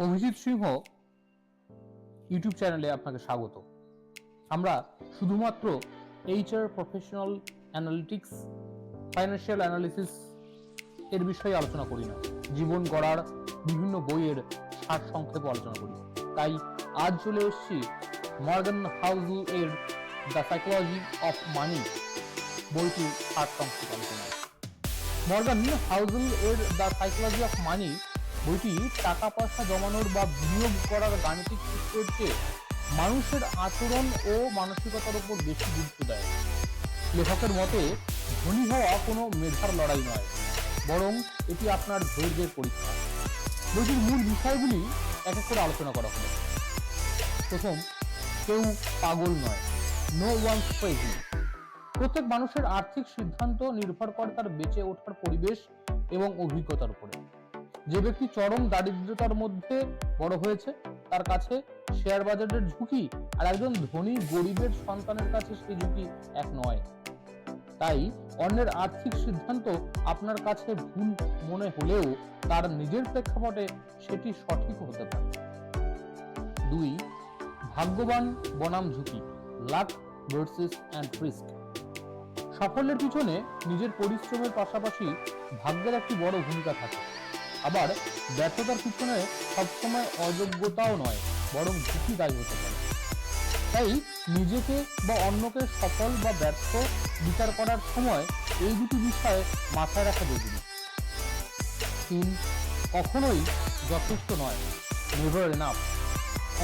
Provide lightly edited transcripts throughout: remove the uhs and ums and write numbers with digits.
অভিজিৎ সিংহ YouTube চ্যানেলে আপনাকে স্বাগত। আমরা শুধুমাত্র HR professional analytics, financial analysis এর বিষয়ে আলোচনা করি না, জীবন গড়ার বিভিন্ন বইয়ের সার সংক্ষেপে আলোচনা করি। তাই আজ চলে এসেছি মর্গান হাউজেল এর দ্য সাইকোলজি অফ মানি বইটির সার সংক্ষেপ আলোচনা। মর্গান হাউজেল এর দ্য সাইকোলজি অফ মানি বইটি টাকা পয়সা জমানোর বা বিনিয়োগ করার গাণিতিক সূত্রের চেয়ে মানুষের আচরণ ও মানসিকতার উপর বেশি গুরুত্ব দেয়। লেখকের মতে ধনী হওয়া কোনো মেধার লড়াই নয়, বরং এটি আপনার ধৈর্যের পরীক্ষা। বইটির মূল বিষয়গুলি এক এক করে আলোচনা করা হলো। প্রথম, কেউ পাগল নয়, নো ওয়ান্স ক্রেজি। প্রত্যেক মানুষের আর্থিক সিদ্ধান্ত নির্ভর করে তার বেঁচে ওঠার পরিবেশ এবং অভিজ্ঞতার উপরে। যে ব্যক্তি চরম দারিদ্রতার মধ্যে বড় হয়েছে, তার কাছে শেয়ার বাজারের ঝুঁকি আর একজন ধনী গরিবের সন্তানের কাছে সেই ঝুঁকি এক নয়। তাই অন্যের আর্থিক সিদ্ধান্ত আপনার কাছে ভুল মনে হলেও তার নিজের প্রেক্ষাপটে সেটি সঠিক হতে পারে। 2, ভাগ্যবান বনাম ঝুঁকি, লাক ভার্সেস অ্যান্ড রিস্ক। সাফল্যের পিছনে নিজের পরিশ্রমের পাশাপাশি ভাগ্যের একটি বড় ভূমিকা থাকে। আবার ব্যর্থতার পিছনে সবসময় অযোগ্যতাও নয়, বরং ঝুঁকি দায়ী হতে পারে। তাই নিজেকে বা অন্যকে সফল বা ব্যর্থ বিচার করার সময় এই দুটি বিষয় মাথায় রাখা জরুরি। 3, কখনোই যথেষ্ট নয়, নেভার এনাফ।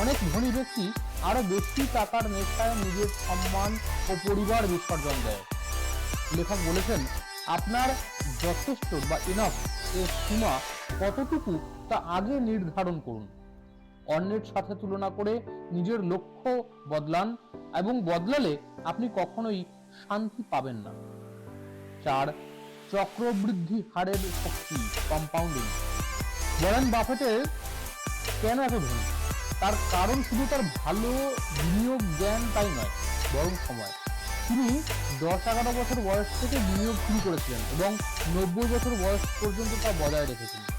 অনেক ধনী ব্যক্তি আরো বেশি টাকার নেশায় নিজের সম্মান ও পরিবার বিসর্জন দেয়। লেখক বলেছেন, আপনার যথেষ্ট বা ইনাফ এর সীমা কতটুকু তা আগে নির্ধারণ করুন। অন্যের সাথে তুলনা করে নিজের লক্ষ্য বদলান এবং বদলালে আপনি কখনোই শান্তি পাবেন না। 4, চক্রবৃদ্ধি হারের শক্তি, কম্পাউন্ডিং। ওয়ারেন বাফেটের কেন এত ধনী? তার কারণ শুধু তার ভালো বিনিয়োগ জ্ঞান তাই নয়, বরং সময়। তিনি 10-11 বছর বয়স থেকে বিনিয়োগ শুরু করেছিলেন এবং 90 বছর বয়স পর্যন্ত তা বজায় রেখেছিলেন।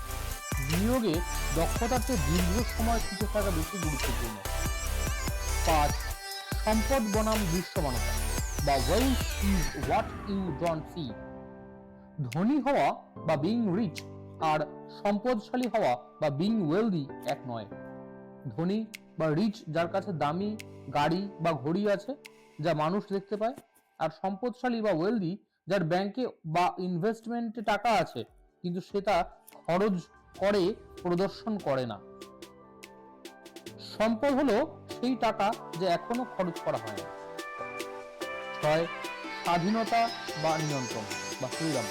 বিনিয়োগে দক্ষতার চেয়ে দীর্ঘ সময় টিকে থাকা বেশি গুরুত্বপূর্ণ। 5, সম্পদ বনাম দৃশ্যমানতা, বা wealth is what you don't see. ধনী হওয়া বা বিং রিচ আর সম্পদশালী হওয়া বা বিং ওয়েলদি এক নয়। ধনী বা রিচ যার কাছে দামি গাড়ি বা ঘড়ি আছে যা মানুষ দেখতে পায়, আর সম্পদশালী বা ওয়েলদি যার ব্যাংকে বা ইনভেস্টমেন্টে টাকা আছে কিন্তু সেটা খরচ করে প্রদর্শন করে না। সম্পদ হলো সেই টাকা যা এখনো খরচ করা হয়নি। 6, স্বাধীনতা বা নিয়ন্ত্রণ বা ফ্রিডম।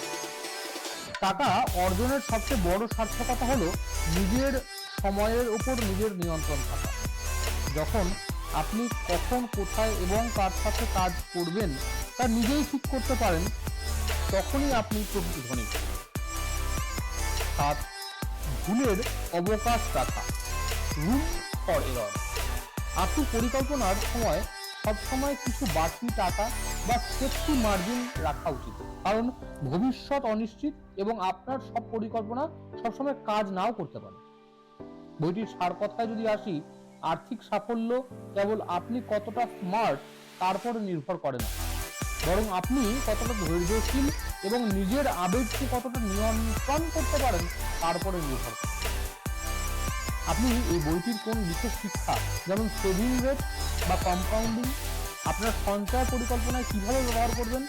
টাকা অর্জনের সবচেয়ে বড় সার্থকতা হলো নিজের সময়ের উপর নিজের নিয়ন্ত্রণ থাকা। যখন আপনি কখন, কোথায় এবং কার সাথে কাজ করবেন তা নিজেই ঠিক করতে পারেন, তখনই আপনি প্রকৃত ধনী। 7, ভুলের অবকাশ রাখা, রুম ফর এরর। আপনি পরিকল্পনার সময় সবসময় কিছু বাড়তি টাকা বা সেফটি মার্জিন রাখা উচিত, কারণ ভবিষ্যৎ অনিশ্চিত এবং আপনার সব পরিকল্পনা সবসময় কাজ নাও করতে পারে। বইটির সার কথায় যদি আসি, আর্থিক সাফল্য কেবল আপনি কতটা স্মার্ট তারপর নির্ভর করে না, বরং আপনি কতটা ধৈর্যশীল এবং নিজের আবেগকে কতটা নিয়ন্ত্রণ করতে পারেন তারপরে নির্ভর করে। আপনি এই বইটির কোন বিশেষ শিক্ষা, যেমন সেভিং রেট বা কম্পাউন্ডিং, আপনার সঞ্চয় পরিকল্পনায় কিভাবে ব্যবহার করবেন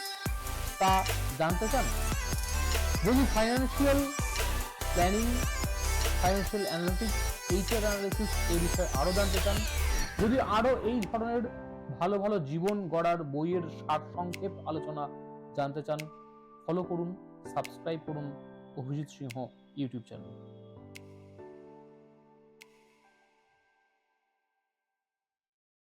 তা জানতে চান? যদি financial planning, financial analytics, HR analysis এই বিষয়ে আরো জানতে চান, যদি আরো এই ধরনের ভালো ভালো জীবন গড়ার বইয়ের সার সংক্ষেপ আলোচনা জানতে চান, ফলো করুন, সাবস্ক্রাইব করুন অভিজিৎ সিংহ ইউটিউব চ্যানেল।